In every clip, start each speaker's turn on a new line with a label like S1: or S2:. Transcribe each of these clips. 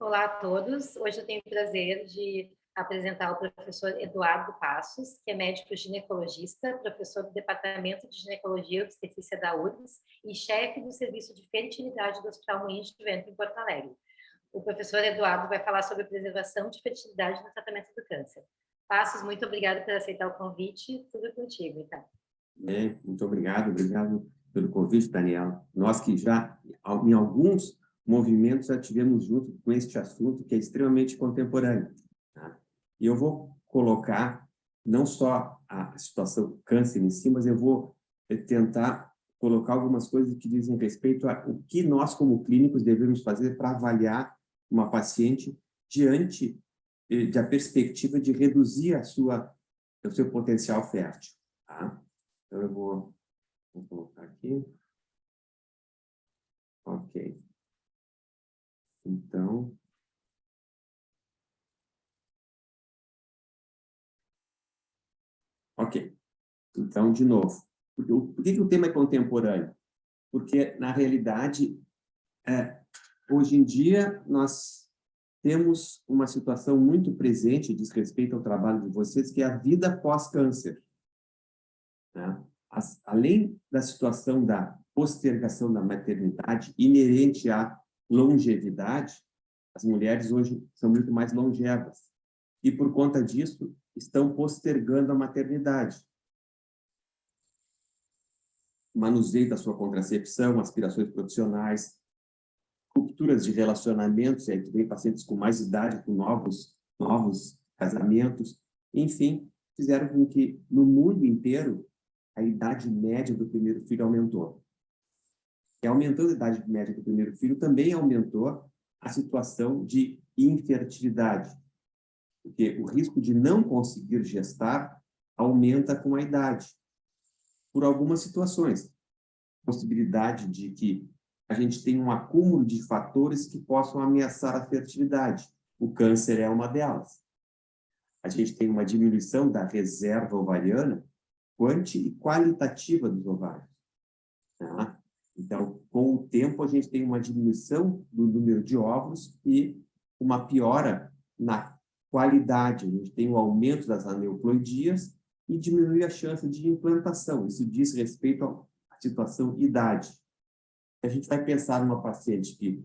S1: Olá a todos. Hoje eu tenho o prazer de apresentar o professor Eduardo Passos, que é médico ginecologista, professor do Departamento de Ginecologia e Obstetrícia da URGS e chefe do Serviço de Fertilidade do Hospital Moinhos de Vento, em Porto Alegre. O professor Eduardo vai falar sobre preservação de fertilidade no tratamento do câncer. Passos, muito obrigada por aceitar o convite. Tudo contigo, então.
S2: Muito obrigado pelo convite, Daniela. Nós que já, em alguns movimentos, já tivemos junto com este assunto, que é extremamente contemporâneo. Tá? E eu vou colocar não só a situação do câncer em si, mas eu vou tentar colocar algumas coisas que dizem respeito a o que nós, como clínicos, devemos fazer para avaliar uma paciente diante da perspectiva de reduzir o seu potencial fértil. Tá? Então, eu vou colocar aqui. Ok. Então, ok. Então, de novo, por que o tema é contemporâneo? Porque, na realidade, hoje em dia, nós temos uma situação muito presente, diz respeito ao trabalho de vocês, que é a vida pós-câncer. Né? Além da situação da postergação da maternidade inerente à longevidade, as mulheres hoje são muito mais longevas e, por conta disso, estão postergando a maternidade. Manuseio da sua contracepção, aspirações profissionais, rupturas de relacionamentos, e aí vem pacientes com mais idade, com novos casamentos, enfim, fizeram com que, no mundo inteiro, a idade média do primeiro filho aumentou. E aumentando a idade média do primeiro filho, também aumentou a situação de infertilidade, porque o risco de não conseguir gestar aumenta com a idade, por algumas situações. Possibilidade de que a gente tenha um acúmulo de fatores que possam ameaçar a fertilidade. O câncer é uma delas. A gente tem uma diminuição da reserva ovariana quanti e qualitativa dos ovários. Tá? Então, com o tempo, a gente tem uma diminuição do número de óvulos e uma piora na qualidade. A gente tem um aumento das aneuploidias e diminui a chance de implantação. Isso diz respeito à situação idade. A gente vai pensar numa paciente que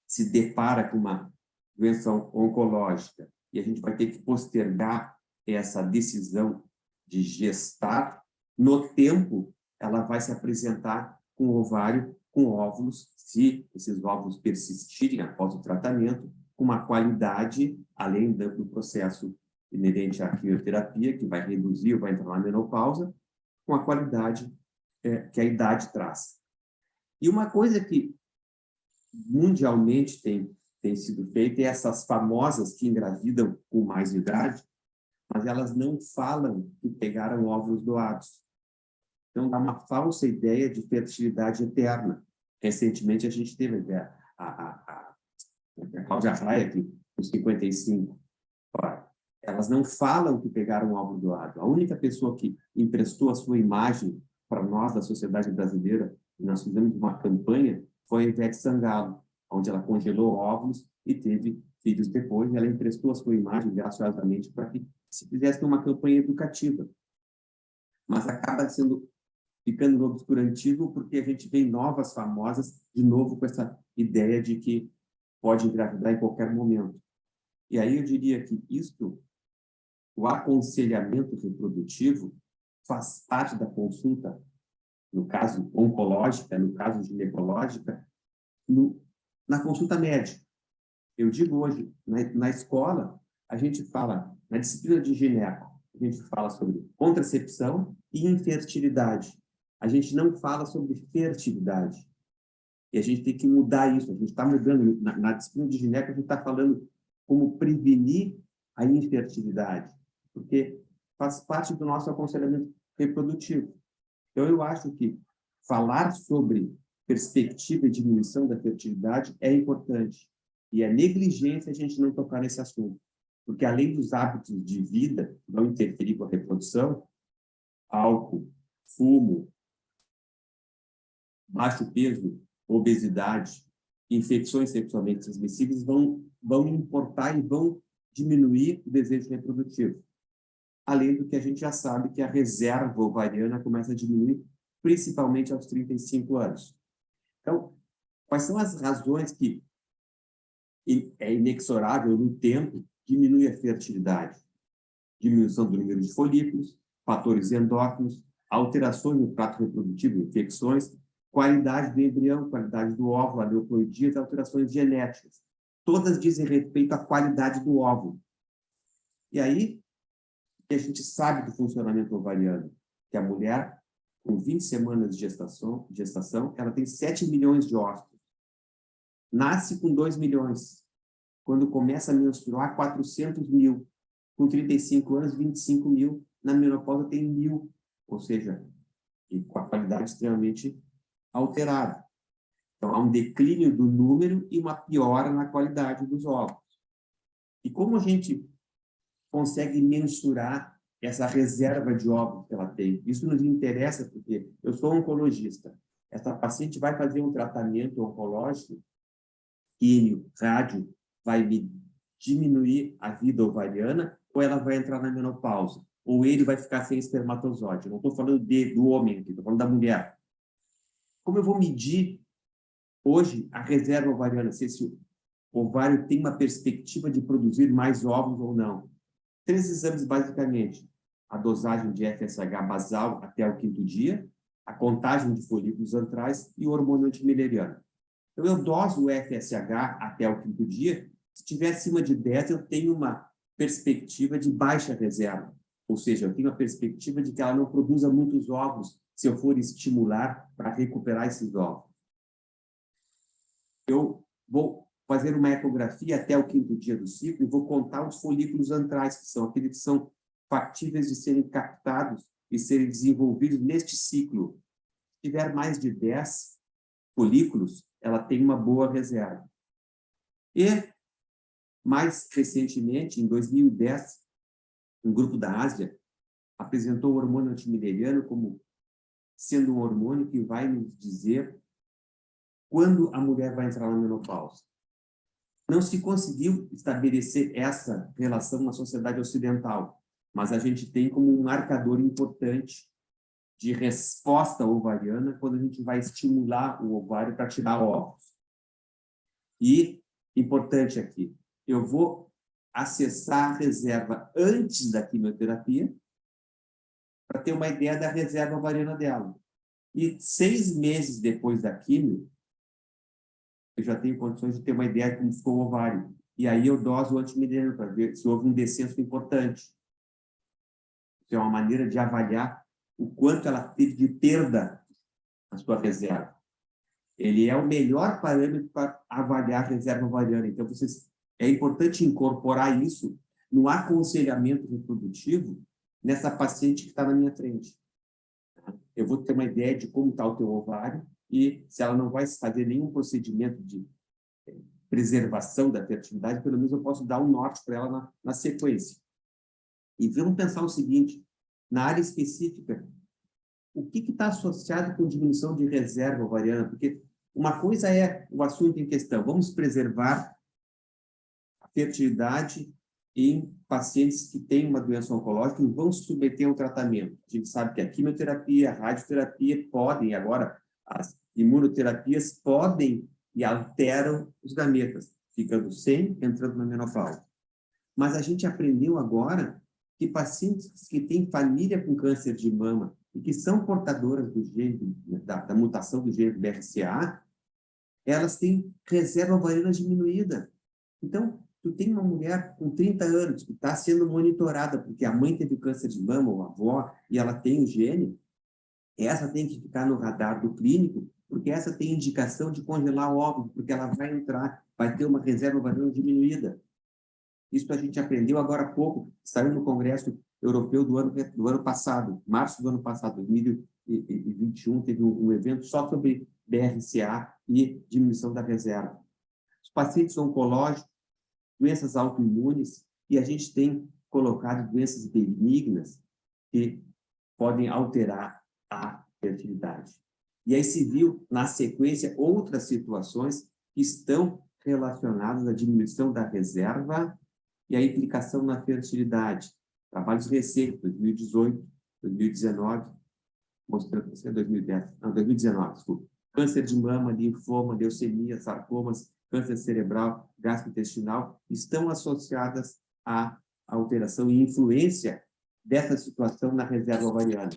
S2: se depara com uma doença oncológica e a gente vai ter que postergar essa decisão de gestar. No tempo, ela vai se apresentar com o ovário, com óvulos, se esses óvulos persistirem após o tratamento, com uma qualidade, além do processo inerente à quimioterapia, que vai reduzir ou vai entrar na menopausa, com a qualidade que a idade traz. E uma coisa que mundialmente tem sido feita é essas famosas que engravidam com mais idade, mas elas não falam que pegaram óvulos doados. Então, dá uma falsa ideia de fertilidade eterna. Recentemente, a gente teve a Cláudia Raia aqui, com 55. Ora, elas não falam que pegaram óvulo doado. A única pessoa que emprestou a sua imagem para nós, da sociedade brasileira, e nós fizemos uma campanha, foi a Ivete Sangalo, onde ela congelou óvulos e teve filhos depois, e ela emprestou a sua imagem graciosamente para que se fizesse uma campanha educativa. Mas acaba ficando no obscurantismo porque a gente vê novas famosas, de novo, com essa ideia de que pode engravidar em qualquer momento. E aí eu diria que o aconselhamento reprodutivo, faz parte da consulta, no caso oncológica, no caso ginecológica, na consulta médica. Eu digo hoje, na escola, a gente fala, na disciplina de gineco, a gente fala sobre contracepção e infertilidade. A gente não fala sobre fertilidade. E a gente tem que mudar isso. A gente está mudando. Na disciplina de gineco, a gente está falando como prevenir a infertilidade, porque faz parte do nosso aconselhamento reprodutivo. Então, eu acho que falar sobre perspectiva e diminuição da fertilidade é importante. E é negligência a gente não tocar nesse assunto. Porque, além dos hábitos de vida que vão interferir com a reprodução, álcool, fumo, baixo peso, obesidade, infecções sexualmente transmissíveis vão importar e vão diminuir o desejo reprodutivo. Além do que a gente já sabe que a reserva ovariana começa a diminuir, principalmente aos 35 anos. Então, quais são as razões que é inexorável no tempo, diminui a fertilidade? Diminuição do número de folículos, fatores endócrinos, alterações no trato reprodutivo, infecções, qualidade do embrião, qualidade do óvulo, aneuploidias, alterações genéticas. Todas dizem respeito à qualidade do óvulo. E aí, que a gente sabe do funcionamento ovariano, que a mulher, com 20 semanas de gestação, ela tem 7 milhões de óvulos. Nasce com 2 milhões. Quando começa a menstruar, 400 mil. Com 35 anos, 25 mil. Na menopausa tem 1.000. Ou seja, e com a qualidade extremamente alterada. Então, há um declínio do número e uma piora na qualidade dos óvulos. E como a gente consegue mensurar essa reserva de óvulos que ela tem? Isso nos interessa porque eu sou oncologista. Essa paciente vai fazer um tratamento oncológico, químio, rádio, vai me diminuir a vida ovariana ou ela vai entrar na menopausa? Ou ele vai ficar sem espermatozoide? Eu não estou falando do homem, estou falando da mulher. Como eu vou medir hoje a reserva ovariana, se esse ovário tem uma perspectiva de produzir mais óvulos ou não? 3 exames, basicamente. A dosagem de FSH basal até o 5º dia, a contagem de folículos antrais e o hormônio antimileriano. Então, eu doso o FSH até o 5º dia. Se estiver acima de 10, eu tenho uma perspectiva de baixa reserva. Ou seja, eu tenho a perspectiva de que ela não produza muitos óvulos se eu for estimular para recuperar esses óvulos. Eu vou fazer uma ecografia até o 5º dia do ciclo e vou contar os folículos antrais, que são aqueles que são factíveis de serem captados e serem desenvolvidos neste ciclo. Se tiver mais de 10 folículos, ela tem uma boa reserva. E, mais recentemente, em 2010, um grupo da Ásia apresentou o hormônio antimileriano como sendo um hormônio que vai nos dizer quando a mulher vai entrar na menopausa. Não se conseguiu estabelecer essa relação na sociedade ocidental, mas a gente tem como um marcador importante de resposta ovariana quando a gente vai estimular o ovário para tirar óvulos. E, importante aqui, eu vou acessar a reserva antes da quimioterapia para ter uma ideia da reserva ovariana dela. E 6 meses depois da quimio, eu já tenho condições de ter uma ideia de como ficou o ovário. E aí eu doso o antimileriano para ver se houve um descenso importante. Isso é uma maneira de avaliar o quanto ela teve de perda na sua reserva. Ele é o melhor parâmetro para avaliar a reserva ovariana. Então, é importante incorporar isso no aconselhamento reprodutivo nessa paciente que está na minha frente. Eu vou ter uma ideia de como está o teu ovário e se ela não vai fazer nenhum procedimento de preservação da fertilidade, pelo menos eu posso dar um norte para ela na sequência. E vamos pensar o seguinte, na área específica, o que está associado com diminuição de reserva ovariana? Porque uma coisa é o assunto em questão, vamos preservar a fertilidade em pacientes que têm uma doença oncológica e vão se submeter a um tratamento. A gente sabe que a quimioterapia, a radioterapia podem, agora as imunoterapias podem e alteram os gametas, ficando sem, entrando na menopausa. Mas a gente aprendeu agora que pacientes que têm família com câncer de mama e que são portadoras do gene, da mutação do gene BRCA, elas têm reserva ovariana diminuída. Então, tu tem uma mulher com 30 anos que está sendo monitorada porque a mãe teve câncer de mama ou a avó e ela tem o gene, essa tem que ficar no radar do clínico porque essa tem indicação de congelar o óvulo, porque ela vai entrar, vai ter uma reserva ovariana diminuída. Isso a gente aprendeu agora há pouco, saiu no Congresso Europeu do ano passado, março do ano passado, 2021, teve um evento só sobre BRCA e diminuição da reserva. Os pacientes oncológicos, doenças autoimunes, e a gente tem colocado doenças benignas que podem alterar a fertilidade. E aí se viu, na sequência, outras situações que estão relacionadas à diminuição da reserva e à implicação na fertilidade. Trabalhos recentes, 2018, 2019, mostrando que é 2010, não, 2019, desculpa. Câncer de mama, linfoma, leucemia, sarcomas, câncer cerebral, gastrointestinal, estão associadas à alteração e influência dessa situação na reserva ovariana.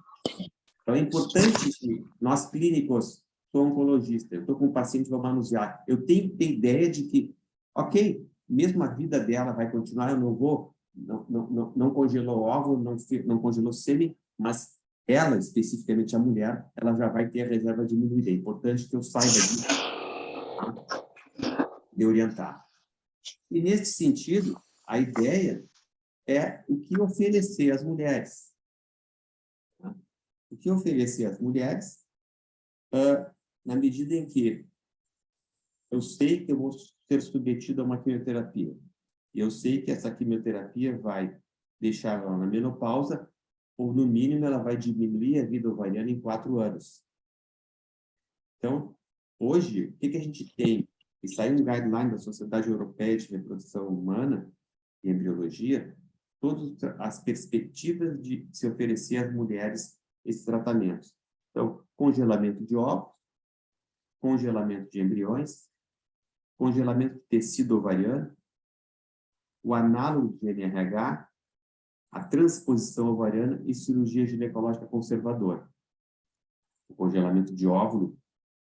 S2: Então, é importante que nós, clínicos, sou oncologista, eu estou com um paciente, vou manusear, eu tenho que ter ideia de que, ok, mesmo a vida dela vai continuar, eu não vou, não congelou óvulo, não congelou sêmen, mas ela, especificamente a mulher, ela já vai ter a reserva diminuída. É importante que eu saiba disso, tá? De orientar. E, nesse sentido, a ideia é o que oferecer às mulheres. Tá? O que oferecer às mulheres, na medida em que eu sei que eu vou ser submetido a uma quimioterapia, e eu sei que essa quimioterapia vai deixar ela na menopausa, ou, no mínimo, ela vai diminuir a vida ovariana em 4 anos. Então, hoje, o que a gente tem? E saiu um guideline da Sociedade Europeia de Reprodução Humana e Embriologia, todas as perspectivas de se oferecer às mulheres esses tratamentos. Então, congelamento de óvulos, congelamento de embriões, congelamento de tecido ovariano, o análogo de NRH, a transposição ovariana e cirurgia ginecológica conservadora. O congelamento de óvulo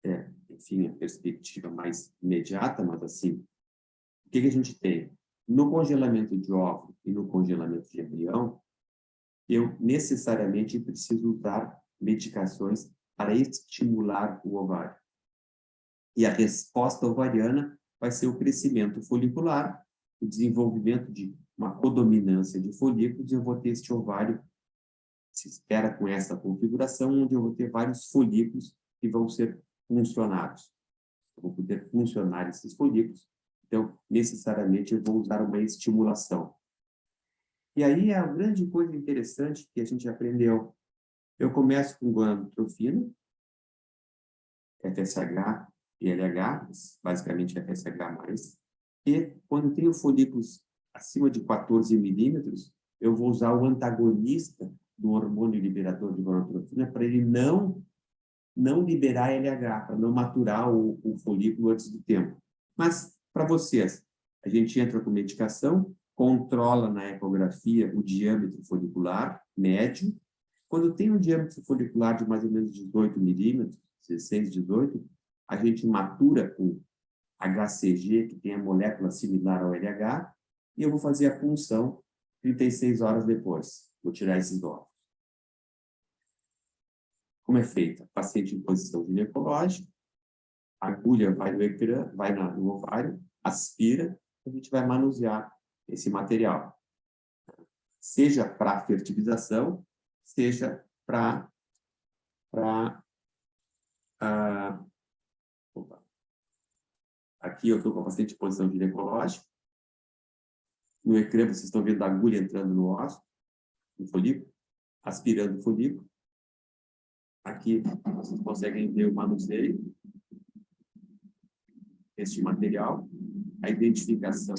S2: é, enfim, a perspectiva mais imediata, mas assim, o que a gente tem? No congelamento de óvulo e no congelamento de embrião, eu necessariamente preciso usar medicações para estimular o ovário. E a resposta ovariana vai ser o crescimento folicular, o desenvolvimento de uma codominância de folículos, e eu vou ter este ovário, se espera com essa configuração, onde eu vou ter vários folículos que vão ser funcionados. Eu vou poder funcionar esses folículos, então, necessariamente, eu vou usar uma estimulação. E aí, a grande coisa interessante que a gente aprendeu, eu começo com gonadotrofina, FSH e LH, basicamente FSH+, e quando tenho folículos acima de 14 milímetros, eu vou usar o antagonista do hormônio liberador de gonadotrofina para ele não liberar LH, para não maturar o folículo antes do tempo. Mas, para vocês, a gente entra com medicação, controla na ecografia o diâmetro folicular médio. Quando tem um diâmetro folicular de mais ou menos 18 milímetros, 16, 18, a gente matura com HCG, que tem a molécula similar ao LH, e eu vou fazer a punção 36 horas depois. Vou tirar esses óvulos. Como é feita? Paciente em posição ginecológica, a agulha vai no ecrã, vai no ovário, aspira, a gente vai manusear esse material. Seja para fertilização, seja para aqui eu estou com a paciente em posição ginecológica. No ecrã, vocês estão vendo a agulha entrando no ósseo, no folículo, aspirando o folículo. Aqui vocês conseguem ver o manuseio deste material, a identificação,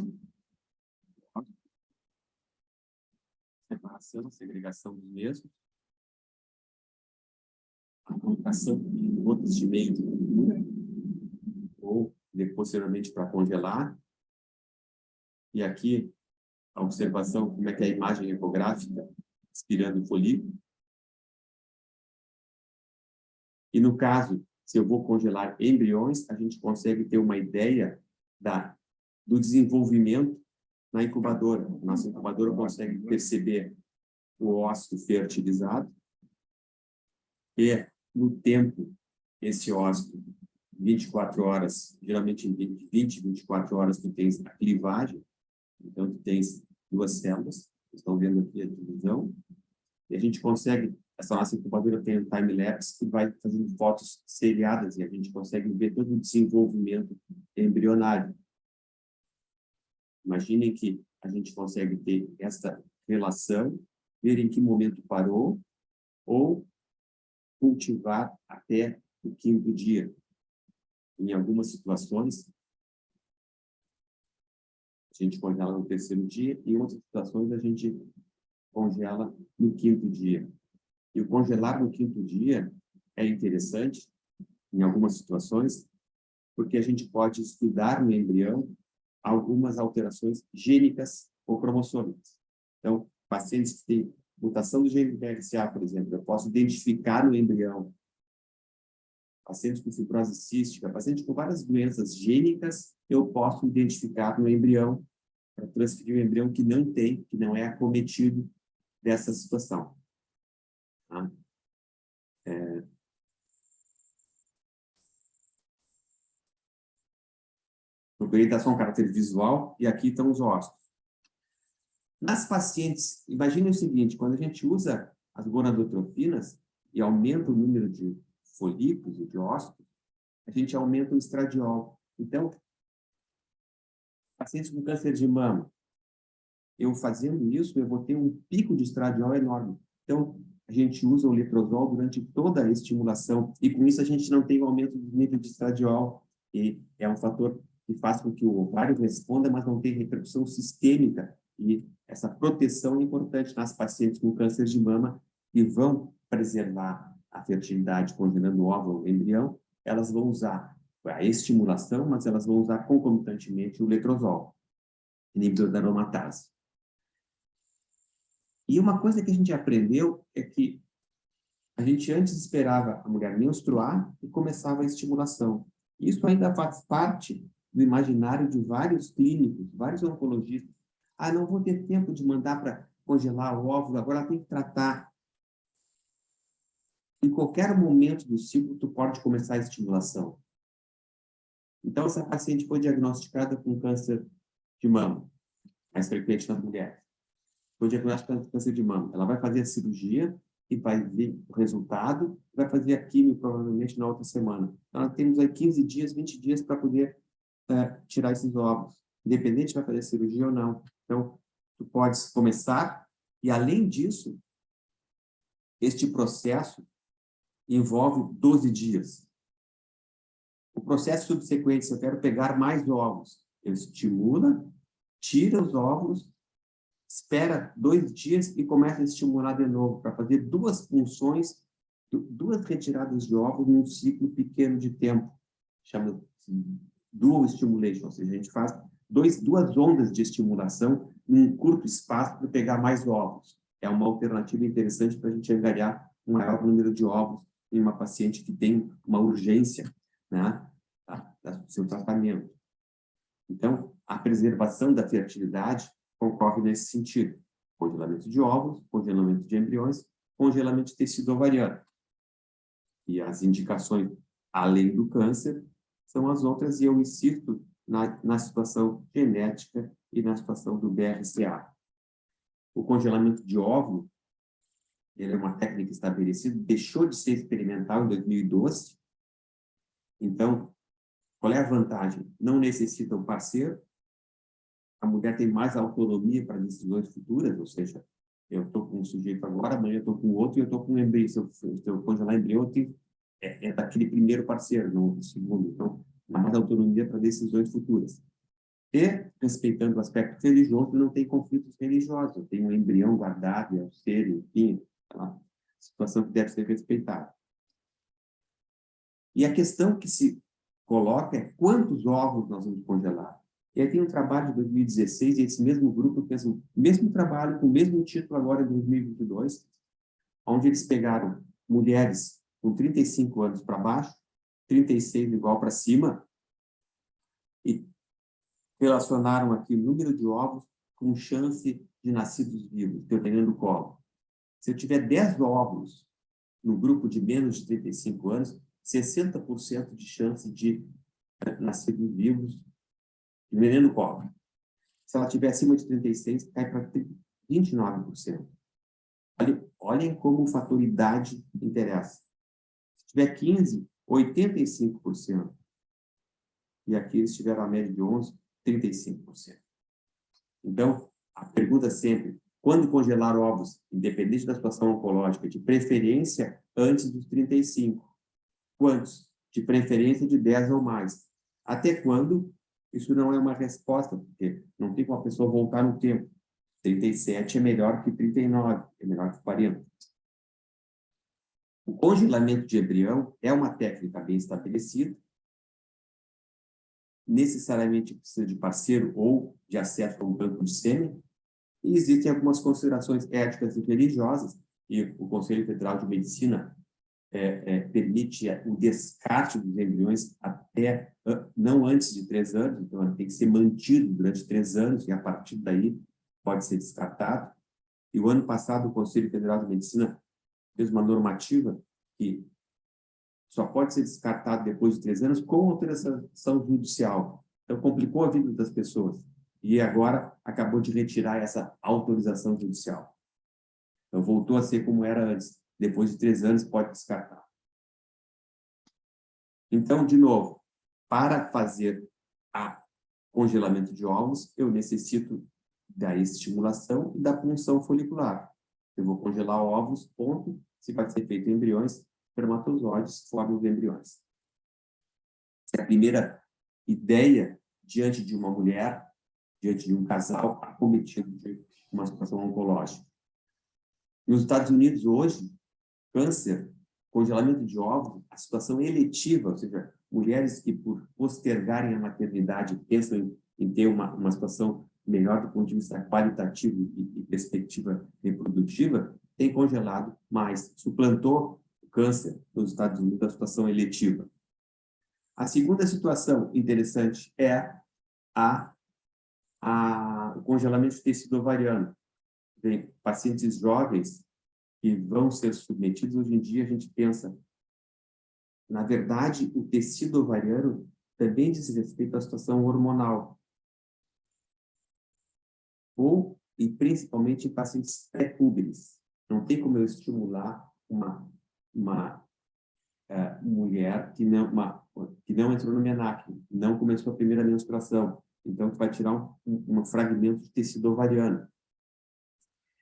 S2: separação, segregação dos mesmos, a colocação em gotas de meio de cultura, ou posteriormente para congelar. E aqui a observação, como é que é a imagem ecográfica, aspirando o folículo. E no caso, se eu vou congelar embriões, a gente consegue ter uma ideia do desenvolvimento na incubadora. Nossa incubadora consegue perceber o ócito fertilizado e, no tempo, esse ócito, 24 horas, geralmente em 20, 24 horas, tu tens a clivagem. Então, tu tens 2 células, vocês estão vendo aqui a divisão, e a gente consegue, essa nossa incubadora tem um time-lapse que vai fazendo fotos seriadas, e a gente consegue ver todo o desenvolvimento embrionário. Imaginem que a gente consegue ter essa relação, ver em que momento parou, ou cultivar até o 5º dia. Em algumas situações, a gente congela no 3º dia, e em outras situações a gente congela no 5º dia. E o congelar no 5º dia é interessante, em algumas situações, porque a gente pode estudar no embrião algumas alterações gênicas ou cromossômicas. Então, pacientes que têm mutação do gene BRCA, por exemplo, eu posso identificar no embrião. Pacientes com fibrose cística, pacientes com várias doenças gênicas, eu posso identificar no embrião para transferir o embrião que não tem, que não é acometido dessa situação. Tá? Procurei dar só um caráter visual, e aqui estão os ossos. Nas pacientes, imagine o seguinte, quando a gente usa as gonadotrofinas e aumenta o número de folículos e de ossos, a gente aumenta o estradiol. Então, pacientes com câncer de mama, eu fazendo isso, eu vou ter um pico de estradiol enorme. Então, a gente usa o letrozol durante toda a estimulação, e com isso a gente não tem o aumento do nível de estradiol, e é um fator que faz com que o ovário responda, mas não tem repercussão sistêmica, e essa proteção é importante nas pacientes com câncer de mama, que vão preservar a fertilidade congelando o óvulo ou embrião. Elas vão usar a estimulação, mas elas vão usar concomitantemente o letrozol, inibidor da aromatase. E uma coisa que a gente aprendeu é que a gente antes esperava a mulher menstruar e começava a estimulação. Isso ainda faz parte do imaginário de vários clínicos, vários oncologistas. Ah, não vou ter tempo de mandar para congelar o óvulo, agora tem que tratar. Em qualquer momento do ciclo, tu pode começar a estimulação. Então, essa paciente foi diagnosticada com câncer de mama, mais frequente nas mulheres. Foi diagnosticada com câncer de mama. Ela vai fazer a cirurgia e vai ver o resultado, vai fazer a quimio provavelmente na outra semana. Então, nós temos aí 15 dias, 20 dias para poder tirar esses óvulos, independente se vai fazer a cirurgia ou não. Então, tu podes começar, e além disso, este processo envolve 12 dias. O processo subsequente, se eu quero pegar mais óvulos, eu estimula, tira os óvulos, espera 2 dias e começa a estimular de novo, para fazer 2 funções, 2 retiradas de óvulos num ciclo pequeno de tempo. Chama dual stimulation, ou seja, a gente faz 2 ondas de estimulação num curto espaço para pegar mais óvulos. É uma alternativa interessante para a gente angariar um maior número de óvulos em uma paciente que tem uma urgência, né, do seu tratamento. Então, a preservação da fertilidade ocorre nesse sentido. Congelamento de óvulos, congelamento de embriões, congelamento de tecido ovariano. E as indicações, além do câncer, são as outras, e eu insisto na situação genética e na situação do BRCA. O congelamento de óvulo, ele é uma técnica estabelecida, deixou de ser experimental em 2012. Então, qual é a vantagem? Não necessita um parceiro, a mulher tem mais autonomia para decisões futuras, ou seja, eu estou com um sujeito agora, amanhã eu estou com outro e eu estou com um embrião. Se eu congelar embrião, eu tenho, é daquele primeiro parceiro, não do segundo. Então, dá mais autonomia para decisões futuras. E, respeitando o aspecto religioso, não tem conflitos religiosos. Eu tenho um embrião guardado, é um ser, enfim, é uma situação que deve ser respeitada. E a questão que se coloca é quantos ovos nós vamos congelar. E aí tem um trabalho de 2016, e esse mesmo grupo fez o mesmo trabalho, com o mesmo título agora em 2022, onde eles pegaram mulheres com 35 anos para baixo, 36 igual para cima, e relacionaram aqui o número de ovos com chance de nascidos vivos, dependendo do colo. Se eu tiver 10 óvulos no grupo de menos de 35 anos, 60% de chance de nascidos vivos, dependendo do colo. Se ela tiver acima de 36, cai para 29%. Olhem como o fator idade interessa. Se tiver 15, 85%. E aqui eles tiveram a média de 11, 35%. Então, a pergunta sempre, quando congelar ovos, independente da situação oncológica, de preferência antes dos 35? Quantos? De preferência de 10 ou mais. Até quando isso não é uma resposta, porque não tem como a pessoa voltar no tempo. 37 é melhor que 39, é melhor que 40. O congelamento de embrião é uma técnica bem estabelecida, necessariamente precisa de parceiro ou de acesso a um banco de sêmen, e existem algumas considerações éticas e religiosas, e o Conselho Federal de Medicina permite o descarte dos embriões até, não antes de 3 anos, então ele tem que ser mantido durante 3 anos, e a partir daí pode ser descartado. E o ano passado o Conselho Federal de Medicina fez uma normativa que só pode ser descartado depois de 3 anos com autorização judicial. Então, complicou a vida das pessoas. E agora acabou de retirar essa autorização judicial. Então, voltou a ser como era antes. Depois de 3 anos, pode descartar. Então, de novo, para fazer o congelamento de óvulos, eu necessito da estimulação e da punção folicular. Eu vou congelar óvulos, ponto. Se vai ser feito em embriões, espermatozoides formam os embriões. Essa é a primeira ideia diante de uma mulher, diante de um casal acometido de uma situação oncológica. Nos Estados Unidos, hoje, câncer, congelamento de óvulos, a situação eletiva, ou seja, mulheres que, por postergarem a maternidade, pensam em ter uma situação melhor do ponto de vista qualitativo e perspectiva reprodutiva, tem congelado mais, suplantou o câncer nos Estados Unidos, a situação eletiva. A segunda situação interessante é o congelamento de tecido ovariano. Tem pacientes jovens que vão ser submetidos. Hoje em dia, a gente pensa, na verdade, o tecido ovariano também diz respeito à situação hormonal. E principalmente em pacientes pré-púberes. Não tem como eu estimular uma mulher que não entrou no menarque, não começou a primeira menstruação. Então, tu vai tirar um fragmento de tecido ovariano.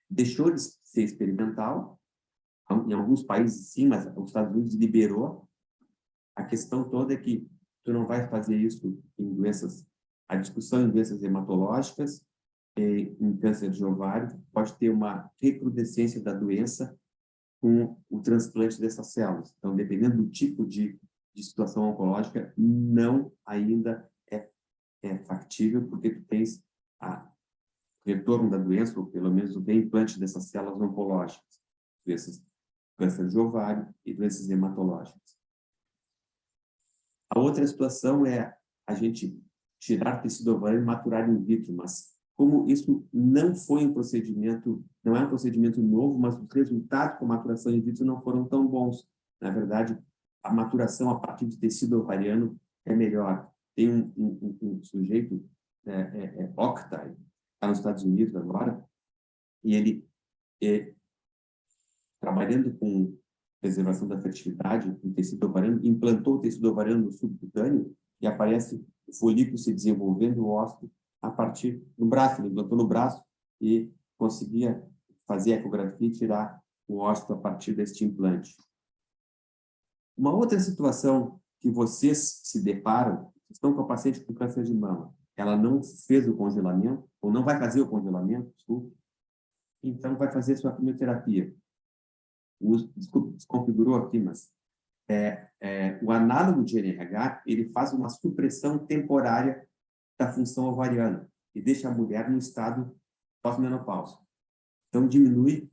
S2: Deixou de ser experimental, em alguns países sim, mas os Estados Unidos liberou. A questão toda é que tu não vai fazer isso em doenças, a discussão em doenças hematológicas, em câncer de ovário, pode ter uma recrudescência da doença com o transplante dessas células. Então, dependendo do tipo de situação oncológica, não ainda é factível, porque tu tens o retorno da doença, ou pelo menos o reimplante dessas células oncológicas, doenças câncer de ovário e doenças hematológicas. A outra situação é a gente tirar tecido ovariano e maturar in vitro, mas como isso não foi um procedimento, não é um procedimento novo, mas os resultados com a maturação in vitro não foram tão bons. Na verdade, a maturação a partir de tecido ovariano é melhor. Tem um sujeito, Octay, está nos Estados Unidos agora, e ele, trabalhando com preservação da fertilidade, com tecido ovariano, implantou o tecido ovariano no subcutâneo e aparece o folículo se desenvolvendo, o óvulo, a partir do braço. Ele implantou no braço e conseguia fazer a ecografia e tirar o óvulo a partir deste implante. Uma outra situação que vocês se deparam, estão com a paciente com câncer de mama, ela não fez o congelamento, ou não vai fazer o congelamento, desculpe, então vai fazer sua quimioterapia. Desconfigurou aqui, mas o análogo de NRH, ele faz uma supressão temporária da função ovariana e deixa a mulher no estado pós-menopausa. Então, diminui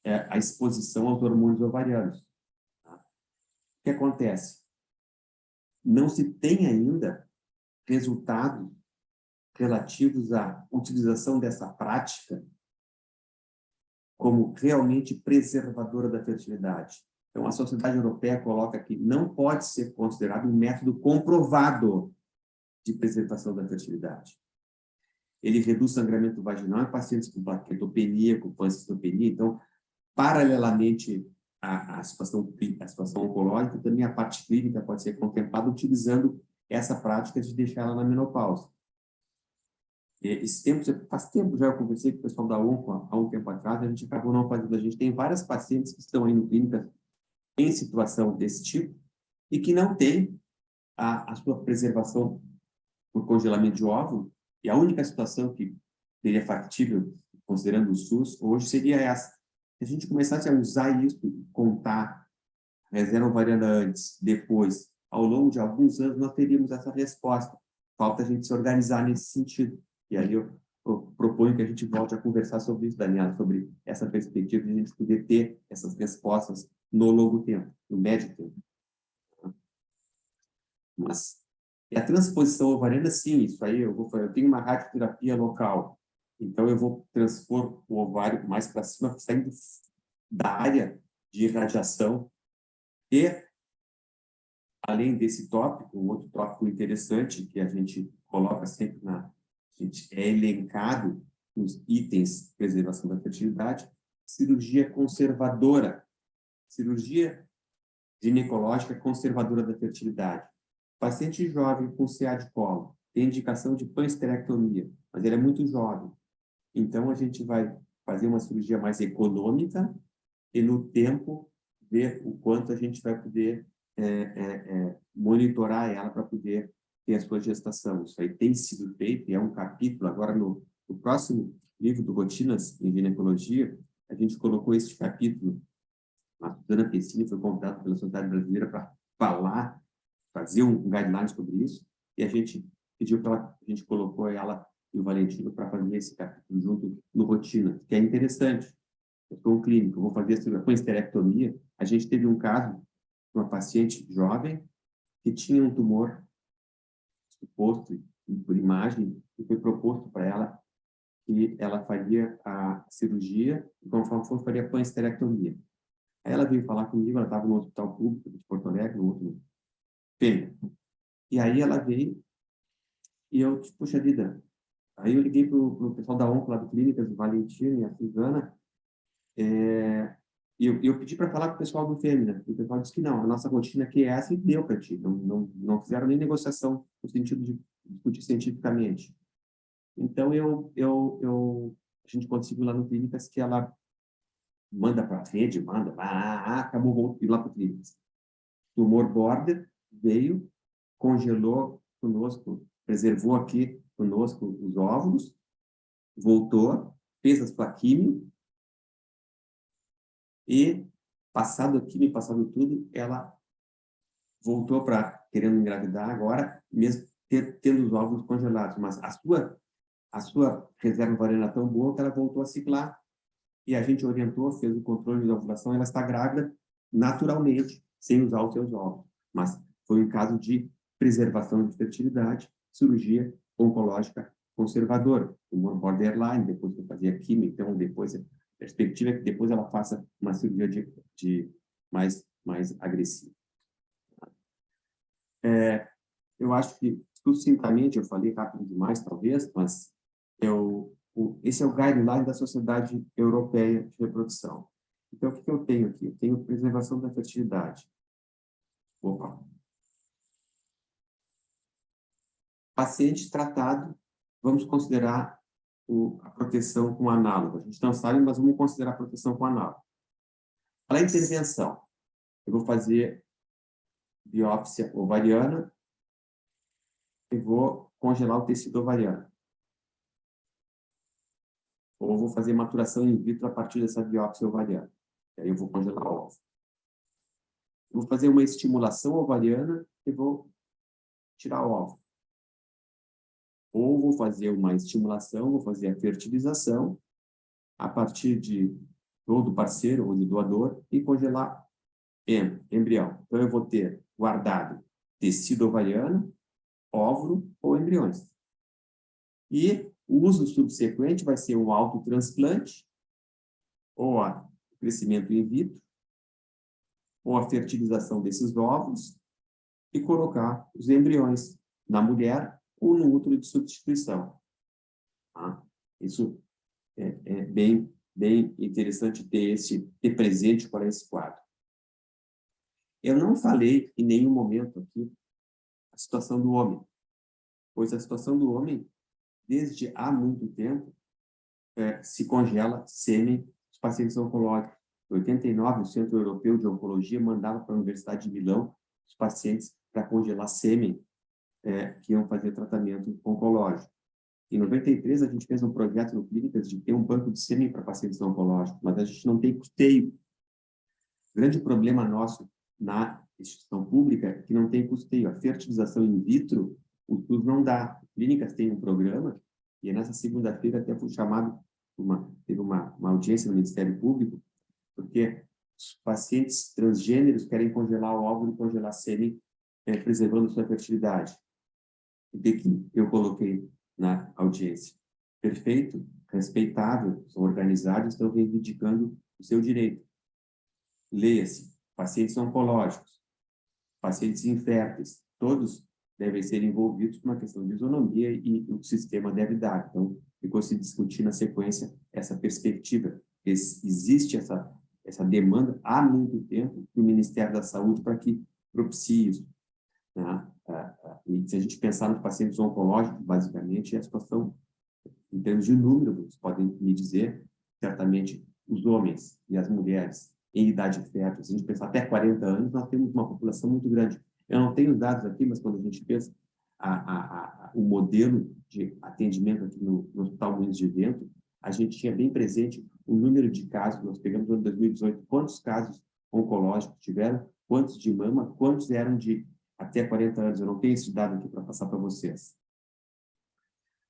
S2: a exposição aos hormônios ovarianos. Tá? O que acontece? Não se tem ainda resultados relativos à utilização dessa prática como realmente preservadora da fertilidade. Então, a Sociedade Europeia coloca que não pode ser considerado um método comprovado de preservação da fertilidade. Ele reduz sangramento vaginal em pacientes com plaquetopenia, com pancitopenia. Então, paralelamente à situação oncológica, também a parte clínica pode ser contemplada utilizando essa prática de deixar ela na menopausa. Faz tempo já eu conversei com o pessoal da ONCO, há um tempo atrás, a gente acabou não fazendo. A gente tem várias pacientes que estão aí no clínica em situação desse tipo e que não têm a sua preservação por congelamento de óvulo, e a única situação que seria factível, considerando o SUS, hoje seria essa. Se a gente começasse a usar isso, contar a reserva ovariana antes, depois, ao longo de alguns anos, nós teríamos essa resposta. Falta a gente se organizar nesse sentido. E aí eu proponho que a gente volte a conversar sobre isso, Daniela, sobre essa perspectiva de a gente poder ter essas respostas no longo tempo, no médio tempo. Mas a transposição ovariana, sim, isso aí eu tenho uma radioterapia local, então eu vou transpor o ovário mais para cima, saindo da área de irradiação. E, além desse tópico, um outro tópico interessante que a gente coloca sempre a gente é elencado nos itens de preservação da fertilidade, cirurgia conservadora, cirurgia ginecológica conservadora da fertilidade. Paciente jovem com CA de colo, tem indicação de panesterectomia, mas ele é muito jovem. Então, a gente vai fazer uma cirurgia mais econômica e, no tempo, ver o quanto a gente vai poder monitorar ela para poder ter a sua gestação. Isso aí tem sido feito e é um capítulo. Agora, no próximo livro do Rotinas em Ginecologia, a gente colocou este capítulo. A Susana Pessini foi convidada pela Sociedade Brasileira para falar, fazer um guideline sobre isso, e a gente pediu para ela, a gente colocou ela e o Valentino para fazer esse capítulo junto no Rotina, que é interessante. Eu sou um clínico, eu vou fazer a esterectomia. A gente teve um caso de uma paciente jovem que tinha um tumor suposto por imagem, e foi proposto para ela que ela faria a cirurgia e, conforme for, faria a panesterectomia. Aí ela veio falar comigo, ela estava no hospital público de Porto Alegre, no outro Fêmea. E aí ela veio e eu, puxa vida, aí eu liguei para o pessoal da ONCO, lá do Clínicas, o Valentino e a Suzana, e eu pedi para falar com o pessoal do Fêmea. O pessoal disse que não, a nossa rotina aqui é essa e deu para ti. Não fizeram nem negociação no sentido de discutir cientificamente. Então, a gente conseguiu lá no Clínicas que ela manda para a rede, acabou voltando lá para o Clínicas. Tumor border veio, congelou conosco, preservou aqui conosco os óvulos, voltou, fez as plaquímio e, passado a químio, passado tudo, ela voltou para querendo engravidar agora, mesmo tendo os óvulos congelados, mas a sua reserva ovariana tão boa que ela voltou a ciclar e a gente orientou, fez o controle da ovulação, ela está grávida naturalmente, sem usar os seus óvulos. Mas foi um caso de preservação de fertilidade, cirurgia oncológica conservadora, tumor borderline, depois que fazia químio, então depois a perspectiva é que depois ela faça uma cirurgia mais agressiva. Eu acho que, sucintamente, eu falei rápido demais, talvez, mas esse é o guideline da Sociedade Europeia de Reprodução. Então, o que eu tenho aqui? Eu tenho preservação da fertilidade. Opa. Paciente tratado, vamos considerar a proteção com análogo. A gente não sabe, mas vamos considerar a proteção com análogo. Para a intervenção, eu vou fazer biópsia ovariana e vou congelar o tecido ovariano. Ou vou fazer maturação in vitro a partir dessa biópsia ovariana. E aí eu vou congelar o óvulo. Vou fazer uma estimulação ovariana e vou tirar o óvulo. Ou vou fazer uma estimulação, vou fazer a fertilização a partir de do parceiro ou de doador e congelar embrião. Então, eu vou ter guardado tecido ovariano, óvulo ou embriões. E o uso subsequente vai ser o autotransplante, ou o crescimento in vitro, ou a fertilização desses óvulos, e colocar os embriões na mulher ou no útero de substituição. Tá? Isso é bem interessante ter presente para esse quadro. Eu não falei em nenhum momento aqui a situação do homem, pois a situação do homem, desde há muito tempo, se congela sêmen dos pacientes oncológicos. Em 89, o Centro Europeu de Oncologia mandava para a Universidade de Milão os pacientes para congelar sêmen que iam fazer tratamento oncológico. Em 93, a gente fez um projeto no Clínicas de ter um banco de sêmen para pacientes oncológicos, mas a gente não tem custeio. O grande problema nosso na instituição pública é que não tem custeio. A fertilização in vitro, o SUS não dá. Clínicas tem um programa, e nessa segunda-feira até fui chamado, teve uma audiência no Ministério Público, porque os pacientes transgêneros querem congelar o óvulo e congelar sêmen, preservando sua fertilidade. E que eu coloquei na audiência. Perfeito, respeitável, são organizados, estão reivindicando o seu direito. Leia-se, pacientes oncológicos, pacientes inférteis, todos devem ser envolvidos por uma questão de isonomia e o sistema deve dar. Então, ficou se discutir na sequência essa perspectiva. Existe essa demanda há muito tempo do Ministério da Saúde para que propicie isso. Né? E se a gente pensar nos pacientes oncológicos, basicamente, a situação, em termos de número, vocês podem me dizer, certamente, os homens e as mulheres em idade fértil, se a gente pensar até 40 anos, nós temos uma população muito grande. Eu não tenho dados aqui, mas quando a gente fez o modelo de atendimento aqui no Hospital Moinhos de Vento, a gente tinha bem presente o número de casos, nós pegamos no ano 2018, quantos casos oncológicos tiveram, quantos de mama, quantos eram de até 40 anos. Eu não tenho esse dado aqui para passar para vocês.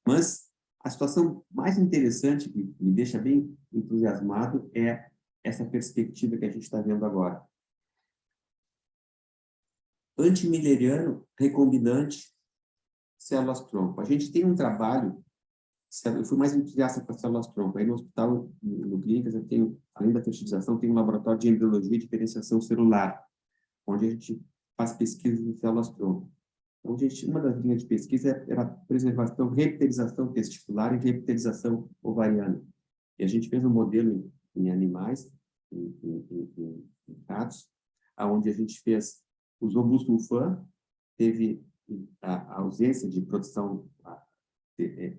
S2: Mas a situação mais interessante, que me deixa bem entusiasmado, é essa perspectiva que a gente está vendo agora. Antimileriano recombinante, células-tronco. A gente tem um trabalho, eu fui mais entusiasta para células-tronco. Aí no hospital, no Clínicas, eu tenho, além da fertilização, tem um laboratório de embriologia e diferenciação celular, onde a gente faz pesquisas em células-tronco. Onde uma das linhas de pesquisa era preservação, reptilização testicular e reptilização ovariana. E a gente fez um modelo em animais, em ratos, onde a gente usou busulfan, teve a ausência de produção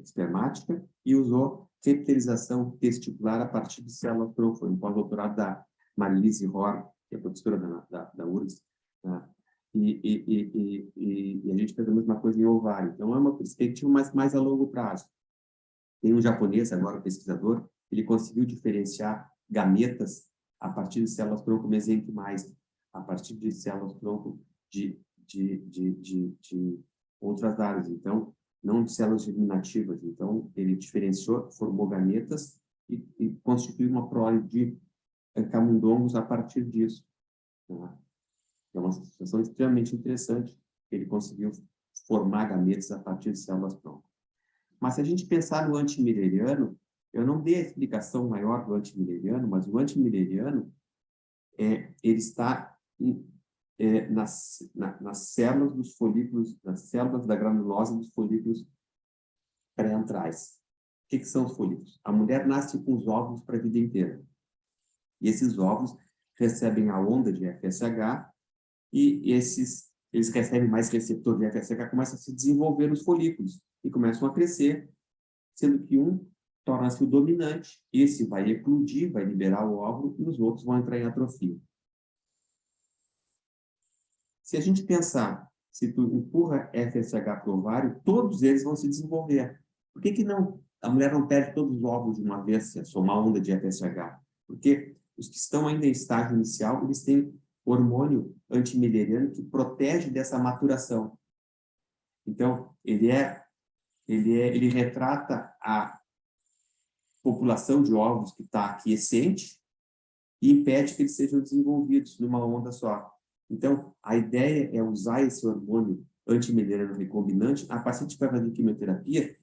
S2: espermática e usou reptilização testicular a partir de células-tronco. Foi um pós-doutorado da Marilise Horn, que é professora da URGS, né? E a gente fez a mesma coisa em ovário. Então, é uma perspectiva mais a longo prazo. Tem um japonês, agora pesquisador, ele conseguiu diferenciar gametas a partir de células-tronco mesenquimais, a partir de células-tronco de outras áreas. Então, não de células germinativas. Então, ele diferenciou, formou gametas e constituiu uma prole de camundongos a partir disso. Tá? É uma situação extremamente interessante. Ele conseguiu formar gametas a partir de células-tronco. Mas se a gente pensar no antimileriano, eu não dei a explicação maior do antimileriano, mas o antimileriano, ele está nas células dos folículos, nas células da granulose dos folículos pré-antrais. O que são os folículos? A mulher nasce com os óvulos para a vida inteira. E esses óvulos recebem a onda de FSH e eles recebem mais receptor de FSH, começam a se desenvolver nos folículos e começam a crescer, sendo que um torna-se o dominante, esse vai eclodir, vai liberar o óvulo, e os outros vão entrar em atrofia. Se a gente pensar, se tu empurra FSH para o ovário, todos eles vão se desenvolver. Por que não, a mulher não perde todos os óvulos de uma vez, se é uma onda de FSH? Porque os que estão ainda em estágio inicial, eles têm hormônio antimileriano que protege dessa maturação. Então, ele retrata a população de óvulos que está aquiescente e impede que eles sejam desenvolvidos numa onda só. Então, a ideia é usar esse hormônio antimileriano recombinante. A paciente vai fazer quimioterapia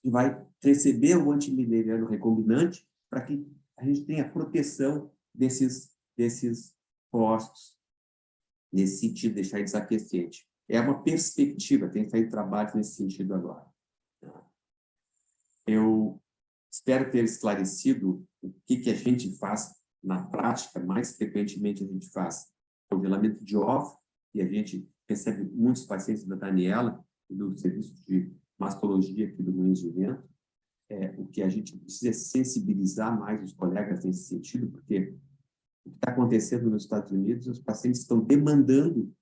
S2: e vai receber o antimileriano recombinante para que a gente tenha proteção desses postos, nesse sentido, deixar eles aquiescentes. É uma perspectiva, tem que sair trabalho nesse sentido agora. Eu espero ter esclarecido o que a gente faz na prática. Mais frequentemente a gente faz congelamento de ovo, e a gente recebe muitos pacientes da Daniela, do serviço de mastologia aqui do Moinhos de Vento. O que a gente precisa é sensibilizar mais os colegas nesse sentido, porque o que está acontecendo nos Estados Unidos, os pacientes estão demandando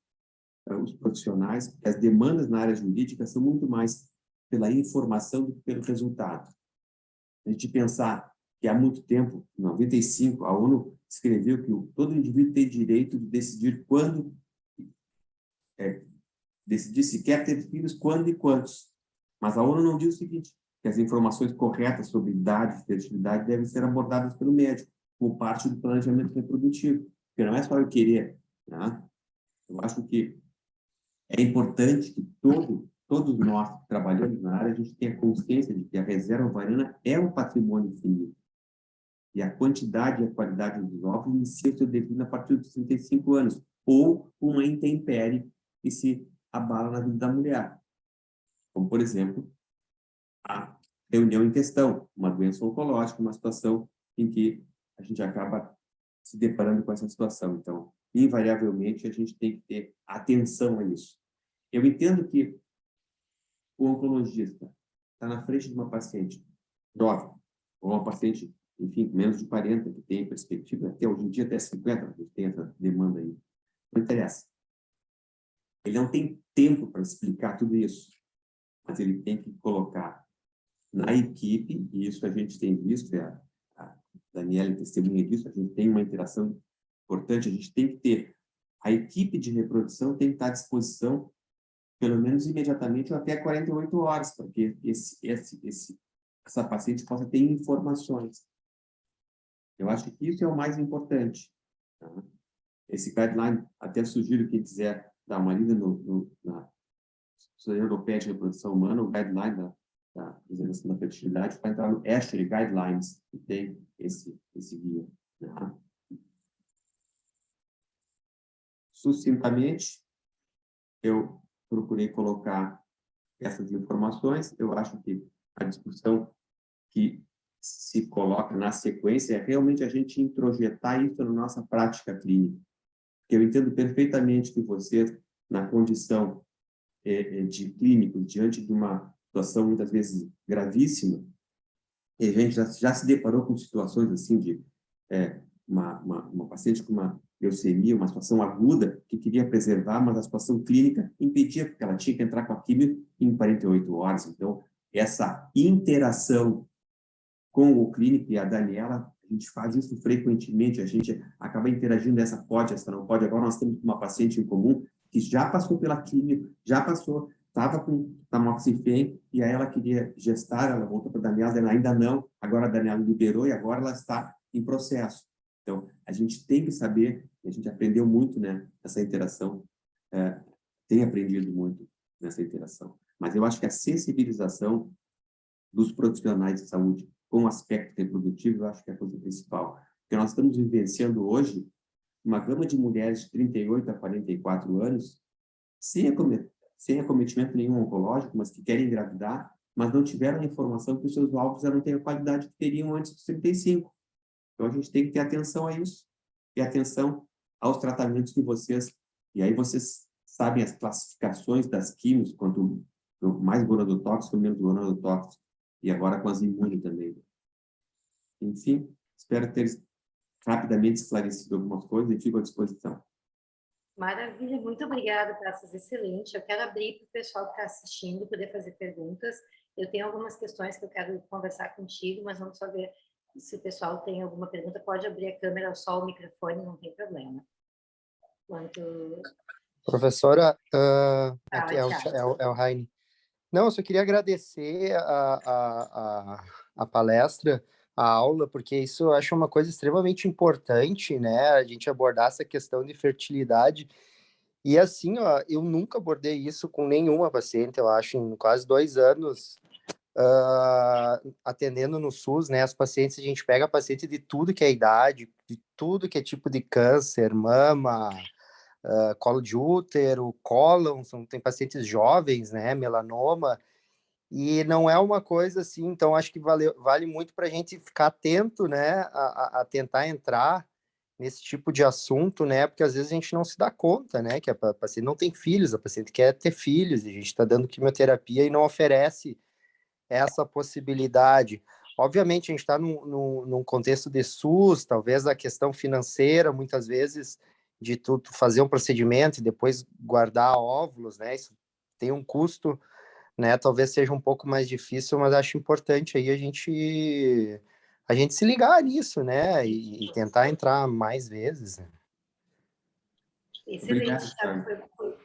S2: os profissionais, porque as demandas na área jurídica são muito mais pela informação do que pelo resultado. A gente pensar que há muito tempo, em 95, a ONU escreveu que todo indivíduo tem direito de decidir quando, decidir se quer ter filhos, quando e quantos. Mas a ONU não diz o seguinte, que as informações corretas sobre idade e fertilidade devem ser abordadas pelo médico, como parte do planejamento reprodutivo. Porque não é só eu querer, né? Eu acho que é importante que todos nós que trabalhamos na área, a gente tenha consciência de que a reserva ovariana é um patrimônio finito. E a quantidade e a qualidade dos óvulos inicia seu declínio a partir dos 35 anos, ou uma intempérie que se abala na vida da mulher. Como, por exemplo, a reunião em questão, uma doença oncológica, uma situação em que a gente acaba se deparando com essa situação. Então, invariavelmente, a gente tem que ter atenção a isso. Eu entendo que o oncologista está na frente de uma paciente jovem, ou uma paciente, enfim, menos de 40, que tem perspectiva, até hoje em dia até 50, a gente tem essa demanda aí. Não interessa. Ele não tem tempo para explicar tudo isso, mas ele tem que colocar na equipe, e isso a gente tem visto, a Daniela testemunha disso, a gente tem uma interação importante, a gente tem que ter, a equipe de reprodução tem que estar à disposição pelo menos imediatamente ou até 48 horas, para que essa paciente possa ter informações. Eu acho que isso é o mais importante. Tá? Esse guideline, até sugiro quem quiser dar uma lida na Sociedade Europeia de Reprodução Humana, o guideline da preservação da fertilidade, para entrar no ASHRAE Guidelines, que tem esse guia. Tá? Sucintamente, eu procurei colocar essas informações. Eu acho que a discussão que se coloca na sequência é realmente a gente introjetar isso na nossa prática clínica. Eu entendo perfeitamente que vocês, na condição de clínico, diante de uma situação muitas vezes gravíssima, a gente já se deparou com situações assim de uma paciente com uma leucemia, uma situação aguda, que queria preservar, mas a situação clínica impedia, porque ela tinha que entrar com a quimio em 48 horas. Então, essa interação com o clínico e a Daniela, a gente faz isso frequentemente, a gente acaba interagindo, essa pode, essa não pode. Agora nós temos uma paciente em comum que já passou pela quimio, já passou, estava com tamoxifeno, e aí ela queria gestar, ela voltou para a Daniela ainda não, agora a Daniela liberou e agora ela está em processo. Então, a gente tem que saber, a gente aprendeu muito, né, nessa interação, tem aprendido muito nessa interação. Mas eu acho que a sensibilização dos profissionais de saúde com o aspecto reprodutivo, eu acho que é a coisa principal. Porque nós estamos vivenciando hoje uma gama de mulheres de 38 a 44 anos sem acometimento nenhum oncológico, mas que querem engravidar, mas não tiveram a informação que os seus óvulos não têm a qualidade que teriam antes dos 35. Então, a gente tem que ter atenção a isso e atenção aos tratamentos que vocês... E aí vocês sabem as classificações das químicas, quanto mais gonadotróxico, menos gonadotróxico. E agora com as imunes também. Enfim, espero ter rapidamente esclarecido algumas coisas e fico à disposição.
S1: Maravilha, muito obrigada, Praças, excelente. Eu quero abrir para o pessoal que está assistindo poder fazer perguntas. Eu tenho algumas questões que eu quero conversar contigo, mas vamos só ver se o pessoal tem alguma pergunta. Pode abrir a câmera, só o microfone, não tem problema. Quanto...
S3: Professora, aqui é
S1: Thiago.
S3: o Raine. Não, eu só queria agradecer a palestra, a aula, porque isso eu acho uma coisa extremamente importante, né? A gente abordar essa questão de fertilidade. E assim, ó, eu nunca abordei isso com nenhuma paciente, eu acho, em quase 2 anos, atendendo no SUS, né? As pacientes, a gente pega paciente de tudo que é idade, de tudo que é tipo de câncer, mama, colo de útero, cólon, tem pacientes jovens, né? Melanoma. E não é uma coisa assim, então acho que vale muito para a gente ficar atento, né, a tentar entrar nesse tipo de assunto, né, porque às vezes a gente não se dá conta, né, que a paciente não tem filhos, a paciente quer ter filhos, e a gente está dando quimioterapia e não oferece essa possibilidade. Obviamente, a gente está num contexto de SUS, talvez a questão financeira, muitas vezes, de tu fazer um procedimento e depois guardar óvulos, né? Isso tem um custo, né? Talvez seja um pouco mais difícil, mas acho importante aí a gente se ligar nisso, né? E tentar entrar mais vezes, né?
S1: Excelente,
S2: Obrigado,
S1: Thiago.
S2: Thiago.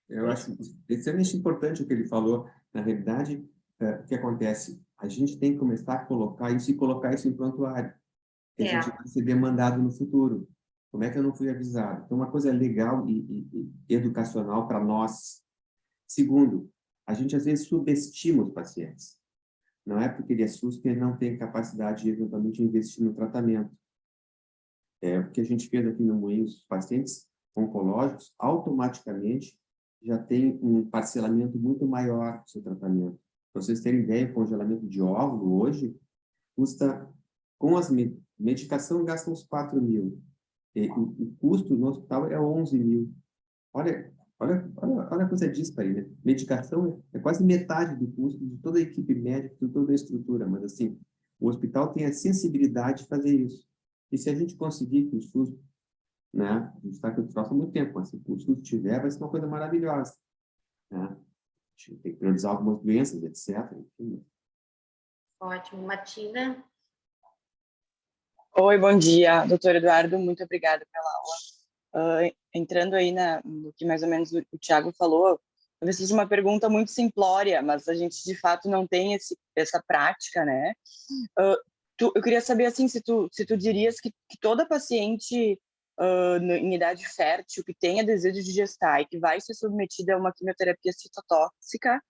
S2: Eu acho extremamente importante o que ele falou. Na realidade, o que acontece? A gente tem que começar a colocar isso e colocar isso em prontuário, que a gente vai ser demandado no futuro. Como é que eu não fui avisado? Então, uma coisa legal e educacional para nós. Segundo, a gente às vezes subestima os pacientes. Não é porque ele é SUS que ele não tem capacidade de eventualmente investir no tratamento. O que a gente fez aqui no Moinhos, os pacientes oncológicos automaticamente já tem um parcelamento muito maior do seu tratamento. Para vocês terem ideia, o congelamento de óvulo hoje custa, com as medicação gasta uns 4 mil. E o custo no hospital é 11 mil. Olha a coisa dispara aí, né? Medicação é quase metade do custo de toda a equipe médica, de toda a estrutura, mas assim, o hospital tem a sensibilidade de fazer isso. E se a gente conseguir que o SUS, né, a gente está aqui há muito tempo, mas se o SUS tiver, vai ser uma coisa maravilhosa, né? A gente tem que priorizar algumas doenças, etc. Enfim.
S1: Ótimo. Matina?
S4: Oi, bom dia, doutor Eduardo, muito obrigada pela aula. Entrando aí no que mais ou menos o Thiago falou, talvez seja uma pergunta muito simplória, mas a gente de fato não tem essa prática, né? Eu queria saber assim, se tu dirias que toda paciente em idade fértil que tenha desejo de gestar e que vai ser submetida a uma quimioterapia citotóxica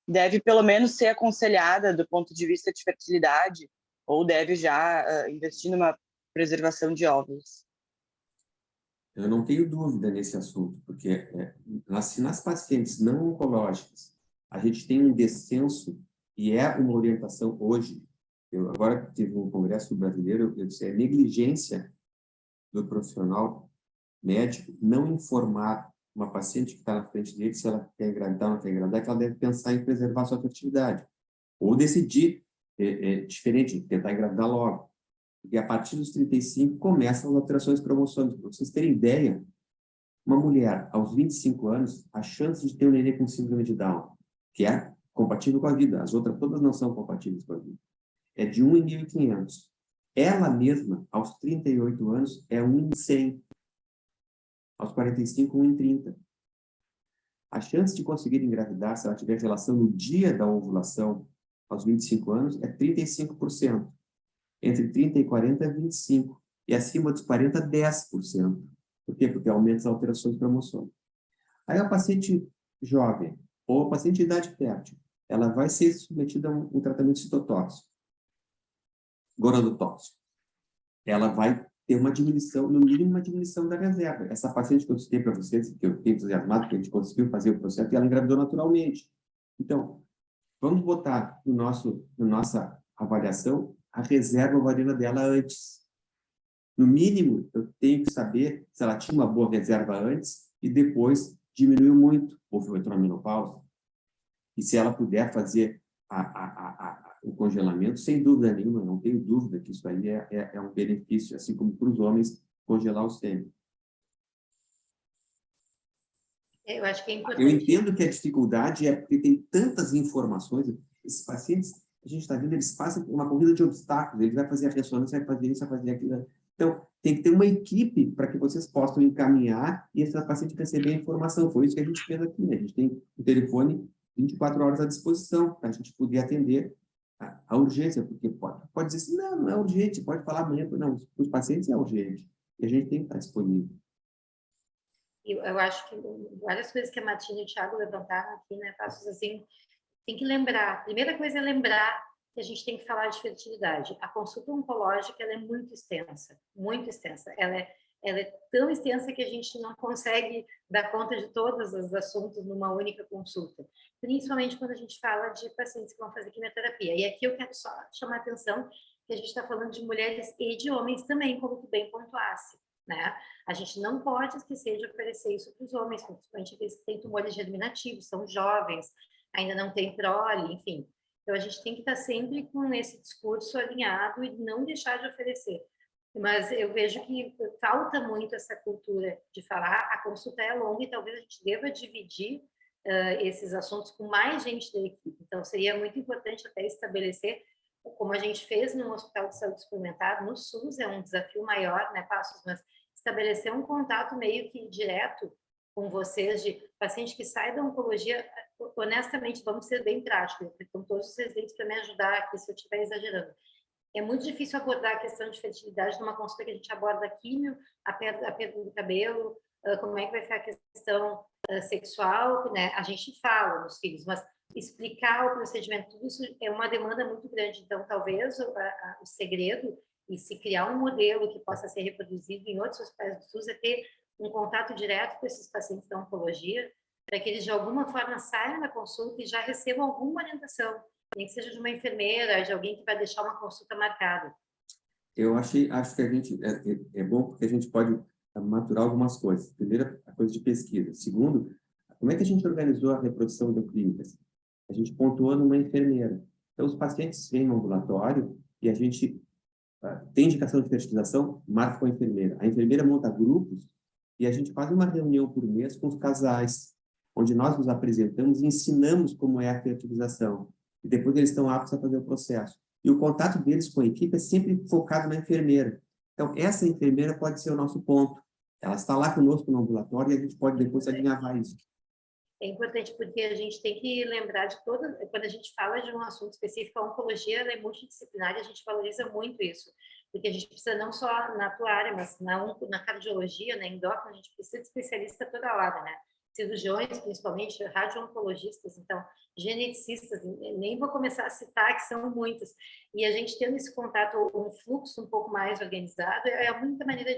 S4: deve pelo menos ser aconselhada do ponto de vista de fertilidade ou deve já investir numa preservação de óvulos?
S2: Eu não tenho dúvida nesse assunto, porque nas pacientes não oncológicas, a gente tem um descenso, e é uma orientação hoje. Eu agora tive um congresso brasileiro, eu disse, é negligência do profissional médico não informar uma paciente que está na frente dele se ela quer engravidar ou não quer engravidar, que ela deve pensar em preservar sua fertilidade. Ou decidir diferente, tentar engravidar logo. Porque a partir dos 35 começam as alterações cromossômicas. Para vocês terem ideia, uma mulher aos 25 anos, a chance de ter um nenê com síndrome de Down, que é compatível com a vida, as outras todas não são compatíveis com a vida, é de 1 em 1.500. Ela mesma, aos 38 anos, é 1 em 100. Aos 45, 1 em 30. A chance de conseguir engravidar, se ela tiver relação no dia da ovulação, aos 25 anos, é 35%. Entre 30 e 40 é 25%. E acima dos 40, 10%. Por quê? Porque aumenta as alterações cromossômicas. Aí a paciente jovem, ou a paciente de idade fértil, ela vai ser submetida a um tratamento citotóxico, gonodotóxico. Ela vai ter uma diminuição, no mínimo uma diminuição da reserva. Essa paciente que eu citei para vocês, que eu fiquei entusiasmado, que a gente conseguiu fazer o processo, e ela engravidou naturalmente. Então, vamos botar na nossa avaliação a reserva ovariana dela antes. No mínimo, eu tenho que saber se ela tinha uma boa reserva antes e depois diminuiu muito, ou entrou na menopausa. E se ela puder fazer o congelamento, sem dúvida nenhuma, não tenho dúvida que isso aí é um benefício, assim como para os homens congelar o sêmen.
S1: Eu acho que é importante.
S2: Eu entendo que a dificuldade é porque tem tantas informações. Esses pacientes, a gente está vendo, eles fazem uma corrida de obstáculos. Ele vai fazer a ressonância, vai fazer isso, vai fazer aquilo. Então, tem que ter uma equipe para que vocês possam encaminhar e essa paciente receber a informação. Foi isso que a gente fez aqui, né? A gente tem o telefone 24 horas à disposição para a gente poder atender a urgência, porque pode dizer assim, não é urgente, pode falar amanhã. Não, os pacientes é urgente. E a gente tem que estar disponível.
S1: Eu acho que várias coisas que a Martina e o Thiago levantaram aqui, né, passos assim, tem que lembrar. A primeira coisa é lembrar que a gente tem que falar de fertilidade. A consulta oncológica ela é muito extensa, muito extensa. Ela é tão extensa que a gente não consegue dar conta de todos os assuntos numa única consulta, principalmente quando a gente fala de pacientes que vão fazer quimioterapia. E aqui eu quero só chamar a atenção que a gente está falando de mulheres e de homens também, como tu bem pontuasse, né? A gente não pode esquecer de oferecer isso para os homens, principalmente aqueles que têm tumores germinativos, são jovens, ainda não tem prole, enfim. Então, a gente tem que estar sempre com esse discurso alinhado e não deixar de oferecer. Mas eu vejo que falta muito essa cultura de falar, a consulta é longa e talvez a gente deva dividir esses assuntos com mais gente da equipe. Então, seria muito importante até estabelecer, como a gente fez no Hospital de Saúde Suplementar, no SUS é um desafio maior, né, Passos, mas estabelecer um contato meio que direto com vocês, de paciente que sai da oncologia, honestamente, vamos ser bem práticos, estão todos os residentes para me ajudar aqui se eu estiver exagerando. É muito difícil abordar a questão de fertilidade numa consulta que a gente aborda a químio, a perda do cabelo, como é que vai ficar a questão sexual, né? A gente fala nos filhos, mas explicar o procedimento, tudo isso é uma demanda muito grande. Então, talvez o segredo, e se criar um modelo que possa ser reproduzido em outros hospitais do SUS, é ter um contato direto com esses pacientes da oncologia, para que eles, de alguma forma, saiam da consulta e já recebam alguma orientação, nem que seja de uma enfermeira, de alguém que vai deixar uma consulta marcada.
S2: Eu acho que a gente é bom porque a gente pode maturar algumas coisas. Primeiro, a coisa de pesquisa. Segundo, como é que a gente organizou a reprodução endoclínicas? A gente pontuou numa enfermeira. Então, os pacientes vêm no ambulatório e a gente tem indicação de fertilização, marca com a enfermeira. A enfermeira monta grupos e a gente faz uma reunião por mês com os casais, onde nós nos apresentamos e ensinamos como é a fertilização. E depois eles estão aptos a fazer o processo. E o contato deles com a equipe é sempre focado na enfermeira. Então, essa enfermeira pode ser o nosso ponto. Ela está lá conosco no ambulatório e a gente pode depois alinhavar isso.
S1: É importante porque a gente tem que lembrar de todas, quando a gente fala de um assunto específico, a oncologia ela é multidisciplinar e a gente valoriza muito isso, porque a gente precisa não só na tua área, mas na cardiologia, na endócrina, a gente precisa de especialista toda hora, né? Cirurgiões, principalmente, radio-oncologistas, então, geneticistas, nem vou começar a citar, que são muitos. E a gente tendo esse contato, um fluxo um pouco mais organizado, é a única maneira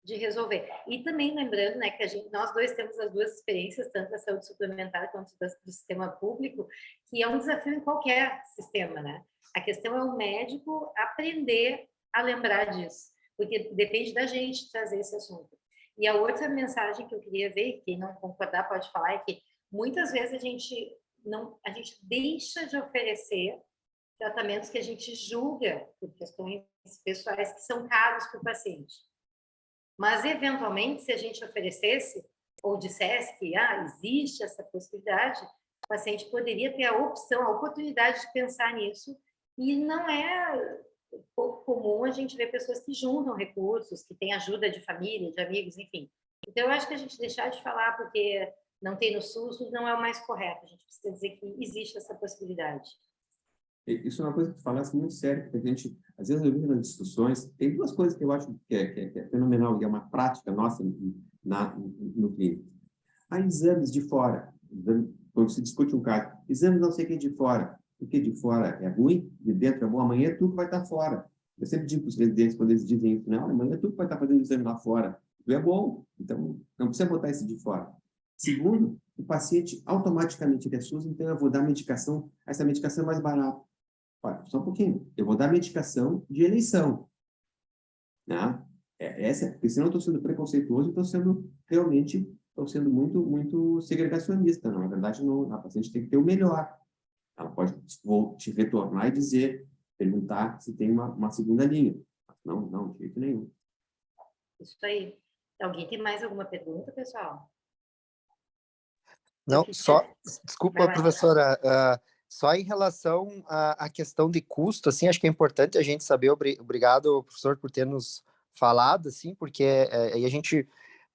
S1: de resolver. E também lembrando, né, que nós dois temos as duas experiências, tanto da saúde suplementar quanto do sistema público, que é um desafio em qualquer sistema, né? A questão é o médico aprender a lembrar disso, porque depende da gente trazer esse assunto. E a outra mensagem que eu queria ver, quem não concordar pode falar, é que muitas vezes a gente deixa de oferecer tratamentos que a gente julga por questões pessoais que são caros para o paciente. Mas, eventualmente, se a gente oferecesse ou dissesse que existe essa possibilidade, o paciente poderia ter a opção, a oportunidade de pensar nisso, e não é pouco comum a gente ver pessoas que juntam recursos, que têm ajuda de família, de amigos, enfim. Então, eu acho que a gente deixar de falar porque não tem no SUS não é o mais correto. A gente precisa dizer que existe essa possibilidade.
S2: Isso é uma coisa que tu falasse muito sério, porque a gente, às vezes, eu vejo nas discussões, tem duas coisas que eu acho que é fenomenal, e é uma prática nossa no clínico. Há exames de fora, quando se discute um caso, exames não sei o que de fora, porque de fora é ruim, de dentro é bom, amanhã tudo vai estar fora. Eu sempre digo para os residentes, quando eles dizem isso, não, amanhã tudo vai estar fazendo exame lá fora, tudo é bom, então não precisa botar esse de fora. Segundo, o paciente automaticamente ele é SUS, então eu vou dar medicação, essa medicação é mais barata. Olha, só um pouquinho. Eu vou dar medicação de eleição. Né? Porque senão eu estou sendo preconceituoso e estou sendo muito segregacionista. Não, na verdade, não, a paciente tem que ter o melhor. Ela pode te retornar e perguntar se tem uma segunda linha. Não, de jeito nenhum.
S1: Isso aí. Alguém tem mais alguma pergunta, pessoal?
S3: Não, desculpa, professora, só em relação à questão de custo, assim, acho que é importante a gente saber, obrigado, professor, por ter nos falado, assim, porque aí a gente,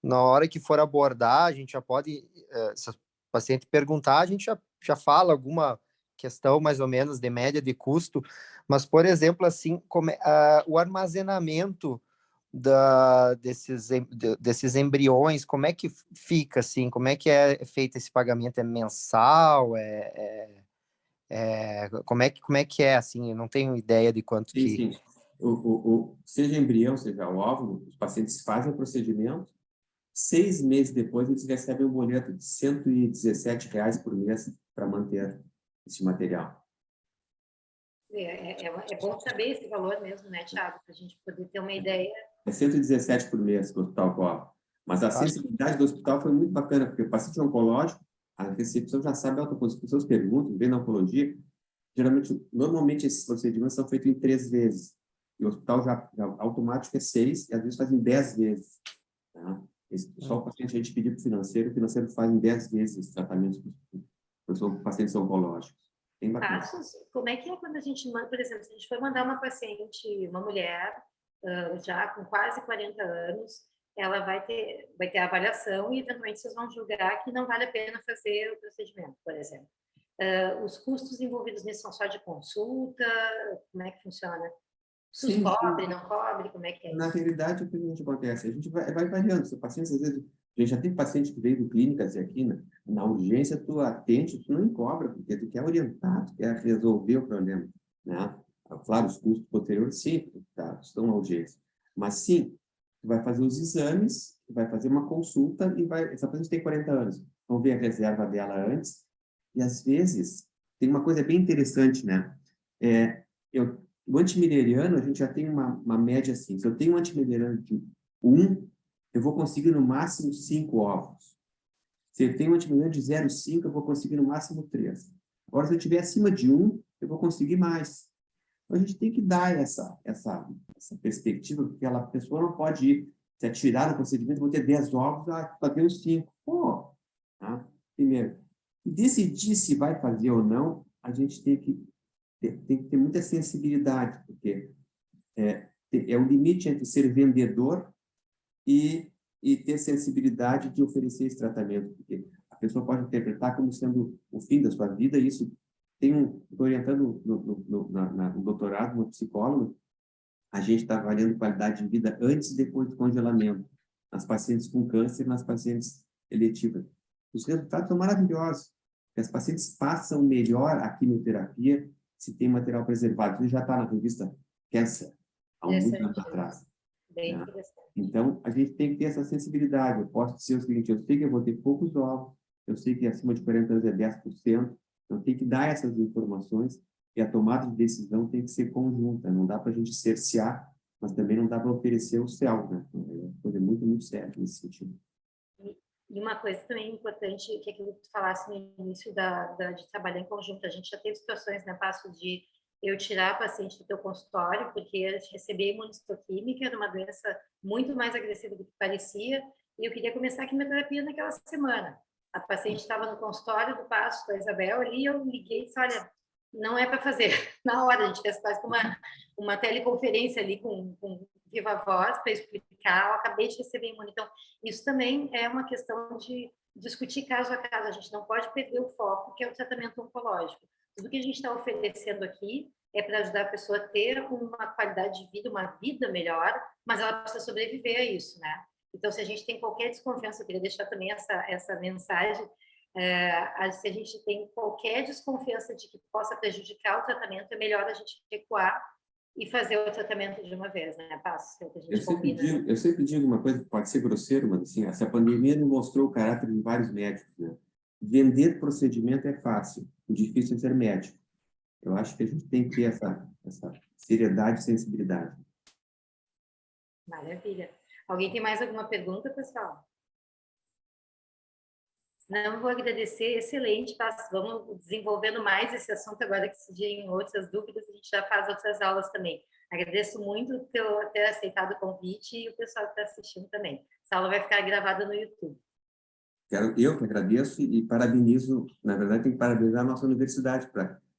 S3: na hora que for abordar, a gente já pode, se o paciente perguntar, a gente já fala alguma questão mais ou menos de média de custo, mas, por exemplo, assim, o armazenamento desses embriões, como é que fica, assim, como é que é feito esse pagamento? É mensal? Como é que é, assim? Eu não tenho ideia de quanto que...
S2: Sim. Seja embrião, seja óvulo, os pacientes fazem o procedimento, 6 meses depois eles recebem um boleto de R$ 117 por mês para manter esse material.
S1: É bom saber esse valor mesmo, né, Thiago, para a gente poder ter uma ideia.
S2: É 117 por mês que o hospital cobra. Mas a sensibilidade do hospital foi muito bacana, porque o paciente oncológico, a recepção já sabe as pessoas perguntam, vem na oncologia, normalmente esses procedimentos são feitos em 3 vezes. E o hospital já automático é 6, e às vezes faz em 10 vezes. Tá? Só o paciente a gente pedir para o financeiro faz em 10 vezes esse tratamento para os pacientes oncológicos. Tem bacana.
S1: Passos, como é que é quando a gente manda, por exemplo, se a gente for mandar uma paciente, uma mulher, já com quase 40 anos, ela vai ter a avaliação e, eventualmente, vocês vão julgar que não vale a pena fazer o procedimento, por exemplo. Os custos envolvidos nisso são só de consulta? Como é que funciona? SUS
S2: Sim,
S1: cobre, não cobre? Como é que é
S2: na
S1: isso?
S2: realidade, o que a gente acontece? A gente vai variando. Se o paciente, às vezes, a gente já tem paciente que veio do clínicas e aqui, na urgência, tu atende, tu não encobra, porque tu quer orientar, tu quer resolver o problema, né? Claro, os custos posteriores, sim, estão na urgência. Mas, sim, tu vai fazer os exames, tu vai fazer uma consulta e vai... Essa paciente tem 40 anos, vamos ver a reserva dela antes. E, às vezes, tem uma coisa bem interessante, né? O antimileriano, a gente já tem uma média assim. Se eu tenho um antimileriano de 1, eu vou conseguir no máximo 5 ovos. Se eu tenho um antimileriano de 0,5, eu vou conseguir no máximo 3. Agora, se eu tiver acima de 1, eu vou conseguir mais. Então, a gente tem que dar essa perspectiva, porque a pessoa não pode ir se atirar no procedimento, vou ter 10 ovos, só ter uns 5. Pô, tá? Primeiro, decidir se vai fazer ou não, a gente tem que ter muita sensibilidade, porque é o limite entre ser vendedor e ter sensibilidade de oferecer esse tratamento, porque a pessoa pode interpretar como sendo o fim da sua vida, e isso estou orientando no doutorado, no psicólogo, a gente está avaliando qualidade de vida antes e depois do congelamento, nas pacientes com câncer, nas pacientes eletivas. Os resultados são maravilhosos, porque as pacientes passam melhor a quimioterapia se tem material preservado. Isso já está na revista Cancer, há muito tempo atrás.
S1: Bem
S2: Né?
S1: interessante.
S2: Então, a gente tem que ter essa sensibilidade. Eu posso dizer o seguinte, eu sei que eu vou ter poucos ovos, eu sei que acima de 40 anos é 10%, então tem que dar essas informações, e a tomada de decisão tem que ser conjunta, não dá para a gente cercear, mas também não dá para oferecer o céu, né? Então, é uma coisa muito, muito séria nesse sentido.
S1: E uma coisa também importante, que aquilo que tu falasse no início de trabalhar em conjunto, a gente já teve situações, né, Passo, de eu tirar a paciente do teu consultório, porque eu recebi imunistoquímica, era uma doença muito mais agressiva do que parecia, e eu queria começar a quimioterapia naquela semana. A paciente estava no consultório do Passo, da Isabel, ali, eu liguei e disse, olha, não é para fazer. Na hora, a gente fez quase uma teleconferência ali com viva voz para explicar, eu acabei de receber imuno. Então, isso também é uma questão de discutir caso a caso. A gente não pode perder o foco, que é o tratamento oncológico. Tudo que a gente está oferecendo aqui é para ajudar a pessoa a ter uma qualidade de vida, uma vida melhor, mas ela precisa sobreviver a isso, né? Então, se a gente tem qualquer desconfiança, eu queria deixar também essa mensagem, se a gente tem qualquer desconfiança de que possa prejudicar o tratamento, é melhor a gente recuar e fazer o tratamento de uma vez, né? Passo, que a gente combina.
S2: Eu sempre digo uma coisa que pode ser grosseiro, mas assim, essa pandemia nos mostrou o caráter de vários médicos, né? Vender procedimento é fácil, o difícil é ser médico. Eu acho que a gente tem que ter essa seriedade e sensibilidade.
S1: Maravilha. Alguém tem mais alguma pergunta, pessoal? Não, vou agradecer, excelente, Passo. Vamos desenvolvendo mais esse assunto agora, que se surgirem outras dúvidas, a gente já faz outras aulas também. Agradeço muito por ter aceitado o convite e o pessoal que está assistindo também. Essa aula vai ficar gravada no YouTube.
S2: Eu que agradeço e parabenizo, na verdade, tem que parabenizar a nossa universidade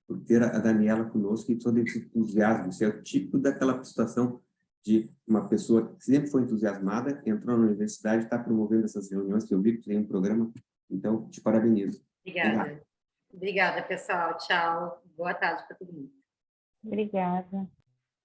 S2: por ter a Daniela conosco e todo esse entusiasmo. Isso é o típico daquela situação de uma pessoa que sempre foi entusiasmada, entrou na universidade, está promovendo essas reuniões, que eu vi que tem um programa, então te parabenizo.
S1: Obrigada. Obrigada, pessoal. Tchau. Boa tarde para todo mundo.
S5: Obrigada.